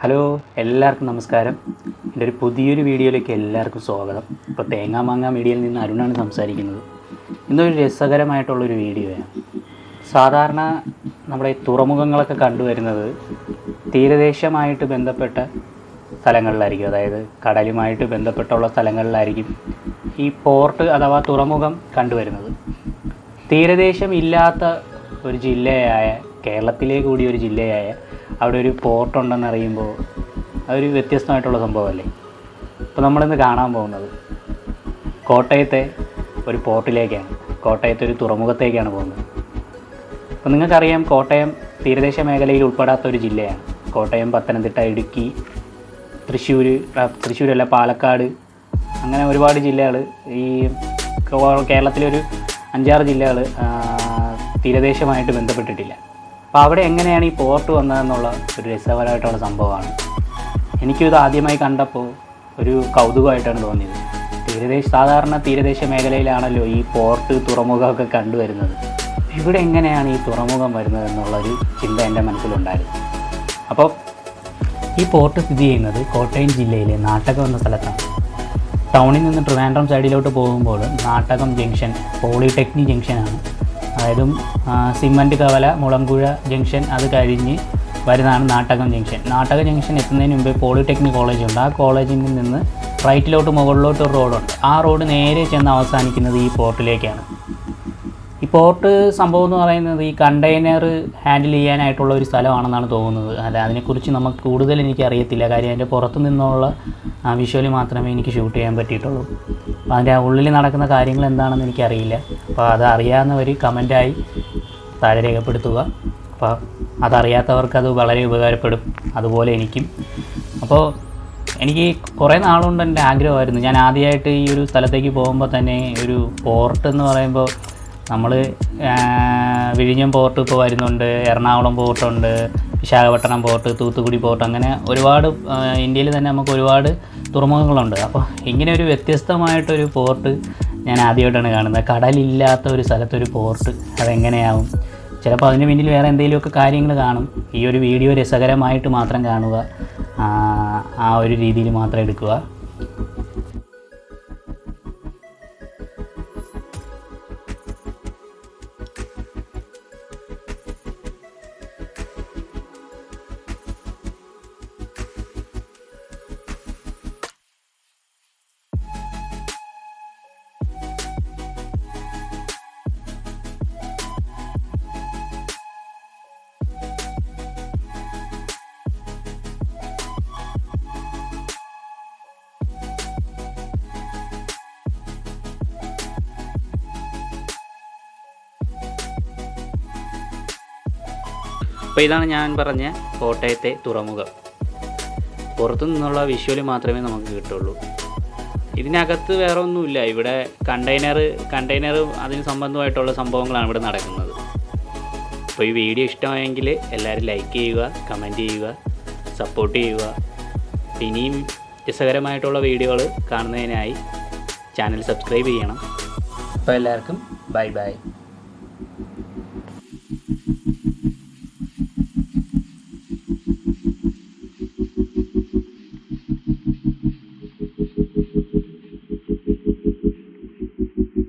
Hello, എല്ലാവർക്കും നമസ്കാരം. എൻ്റെ ഒരു പുതിയൊരു വീഡിയോയിലേക്ക് എല്ലാവർക്കും സ്വാഗതം. ഇപ്പോൾ തേങ്ങാമാങ്ങ മീഡിയയിൽ നിന്ന് അരുണാണ് സംസാരിക്കുന്നത്. ഇന്നൊരു രസകരമായിട്ടുള്ളൊരു വീഡിയോയാണ്. സാധാരണ നമ്മുടെ തുറമുഖങ്ങളൊക്കെ കണ്ടുവരുന്നത് തീരദേശമായിട്ട് ബന്ധപ്പെട്ട സ്ഥലങ്ങളിലായിരിക്കും, അതായത് കടലുമായിട്ട് ബന്ധപ്പെട്ടുള്ള സ്ഥലങ്ങളിലായിരിക്കും ഈ പോർട്ട് അഥവാ തുറമുഖം കണ്ടുവരുന്നത്. തീരദേശം ഇല്ലാത്ത ഒരു ജില്ലയായ, കേരളത്തിലെ കൂടി ഒരു ജില്ലയായ അവിടെ ഒരു പോർട്ടുണ്ടെന്ന് അറിയുമ്പോൾ അതൊരു വ്യത്യസ്തമായിട്ടുള്ള സംഭവമല്ലേ. അപ്പോൾ നമ്മളിന്ന് കാണാൻ പോകുന്നത് കോട്ടയത്തെ ഒരു പോർട്ടിലേക്കാണ്, കോട്ടയത്തെ ഒരു തുറമുഖത്തേക്കാണ് പോകുന്നത്. അപ്പോൾ നിങ്ങൾക്കറിയാം, കോട്ടയം തീരദേശ മേഖലയിൽ ഉൾപ്പെടാത്ത ഒരു ജില്ലയാണ്. കോട്ടയം, പത്തനംതിട്ട, ഇടുക്കി, തൃശ്ശൂരല്ല, പാലക്കാട്, അങ്ങനെ ഒരുപാട് ജില്ലകൾ, ഈ കേരളത്തിലൊരു 5-6 ജില്ലകൾ തീരദേശമായിട്ട് ബന്ധപ്പെട്ടിട്ടില്ല. അപ്പോൾ അവിടെ എങ്ങനെയാണ് ഈ പോർട്ട് വന്നതെന്നുള്ള ഒരു രസകരമായിട്ടുള്ള സംഭവമാണ്. എനിക്കിത് ആദ്യമായി കണ്ടപ്പോൾ ഒരു കൗതുകമായിട്ടാണ് തോന്നിയത്. സാധാരണ തീരദേശ മേഖലയിലാണല്ലോ ഈ പോർട്ട്, തുറമുഖമൊക്കെ കണ്ടുവരുന്നത്. ഇവിടെ എങ്ങനെയാണ് ഈ തുറമുഖം വരുന്നത് എന്നുള്ളൊരു ചിന്ത എൻ്റെ മനസ്സിലുണ്ടായിരുന്നു. അപ്പോൾ ഈ പോർട്ട് സ്ഥിതി ചെയ്യുന്നത് കോട്ടയം ജില്ലയിലെ നാട്ടകം എന്ന സ്ഥലത്താണ്. ടൗണിൽ നിന്ന് ട്രിവാൻഡ്രം സൈഡിലോട്ട് പോകുമ്പോൾ നാട്ടകം ജംഗ്ഷൻ പോളിടെക്നിക് ജംഗ്ഷനാണ്. അതായത് സിമൻറ്റ് കവല, മുളങ്കുഴ ജംഗ്ഷൻ അത് കഴിഞ്ഞ് വരുന്നതാണ് നാട്ടകം ജംഗ്ഷൻ. നാട്ടകം ജംഗ്ഷൻ എത്തുന്നതിന് മുമ്പേ പോളിടെക്നിക് കോളേജുണ്ട്. ആ കോളേജിൽ നിന്ന് റൈറ്റിലോട്ട് മുകളിലോട്ട് ഒരു റോഡുണ്ട്. ആ റോഡ് നേരെ ചെന്ന് അവസാനിക്കുന്നത് ഈ പോർട്ടിലേക്കാണ്. ഈ പോർട്ട് സംഭവം എന്ന് പറയുന്നത് ഈ കണ്ടെയ്നർ ഹാൻഡിൽ ചെയ്യാനായിട്ടുള്ള ഒരു സ്ഥലമാണെന്നാണ് തോന്നുന്നത്. അല്ല, അതിനെക്കുറിച്ച് നമുക്ക് കൂടുതൽ എനിക്ക് അറിയത്തില്ല. കാര്യം അതിൻ്റെ പുറത്തു നിന്നുള്ള വിഷ്വൽ മാത്രമേ എനിക്ക് ഷൂട്ട് ചെയ്യാൻ പറ്റിയിട്ടുള്ളൂ. അപ്പോൾ അതിൻ്റെ ഉള്ളിൽ നടക്കുന്ന കാര്യങ്ങൾ എന്താണെന്ന് എനിക്കറിയില്ല. അപ്പോൾ അത് അറിയാവുന്നവർ കമൻറ്റായി താഴെ രേഖപ്പെടുത്തുക. അപ്പോൾ അതറിയാത്തവർക്ക് അത് വളരെ ഉപകാരപ്പെടും, അതുപോലെ എനിക്കും. അപ്പോൾ എനിക്ക് കുറേ നാളുകൊണ്ട് എൻ്റെ ആഗ്രഹമായിരുന്നു. ഞാൻ ആദ്യമായിട്ട് ഈ ഒരു സ്ഥലത്തേക്ക് പോകുമ്പോൾ തന്നെ ഒരു പോർട്ട് എന്ന് പറയുമ്പോൾ നമ്മൾ വിഴിഞ്ഞം പോർട്ട് ഇപ്പോൾ വരുന്നുണ്ട്, എറണാകുളം പോർട്ടുണ്ട്, വിശാഖപട്ടണം പോർട്ട്, തൂത്തുക്കുടി പോർട്ട്, അങ്ങനെ ഒരുപാട് ഇന്ത്യയിൽ തന്നെ നമുക്ക് ഒരുപാട് തുറമുഖങ്ങളുണ്ട്. അപ്പോൾ ഇങ്ങനെ ഒരു വ്യത്യസ്തമായിട്ടൊരു പോർട്ട് ഞാൻ ആദ്യമായിട്ടാണ് കാണുന്നത്. കടലില്ലാത്ത ഒരു സ്ഥലത്തൊരു പോർട്ട്, അതെങ്ങനെയാവും? ചിലപ്പോൾ അതിന് പിന്നിൽ വേറെ എന്തെങ്കിലുമൊക്കെ കാര്യങ്ങൾ കാണും. ഈ ഒരു വീഡിയോ രസകരമായിട്ട് മാത്രം കാണുക, ആ ഒരു രീതിയിൽ മാത്രം എടുക്കുക. അപ്പോൾ ഇതാണ് ഞാൻ പറഞ്ഞ കോട്ടയത്തെ തുറമുഖം. പുറത്തു നിന്നുള്ള വിഷ്വൽ മാത്രമേ നമുക്ക് കിട്ടുള്ളൂ. ഇതിനകത്ത് വേറെ ഒന്നുമില്ല. ഇവിടെ കണ്ടെയ്നർ അതിന് സംബന്ധമായിട്ടുള്ള സംഭവങ്ങളാണ് ഇവിടെ നടക്കുന്നത്. അപ്പോൾ ഈ വീഡിയോ ഇഷ്ടമായെങ്കിൽ എല്ലാവരും ലൈക്ക് ചെയ്യുക, കമൻറ്റ് ചെയ്യുക, സപ്പോർട്ട് ചെയ്യുക. ഇനിയും രസകരമായിട്ടുള്ള വീഡിയോകൾ കാണുന്നതിനായി ചാനൽ സബ്സ്ക്രൈബ് ചെയ്യണം. അപ്പോൾ എല്ലാവർക്കും ബൈ.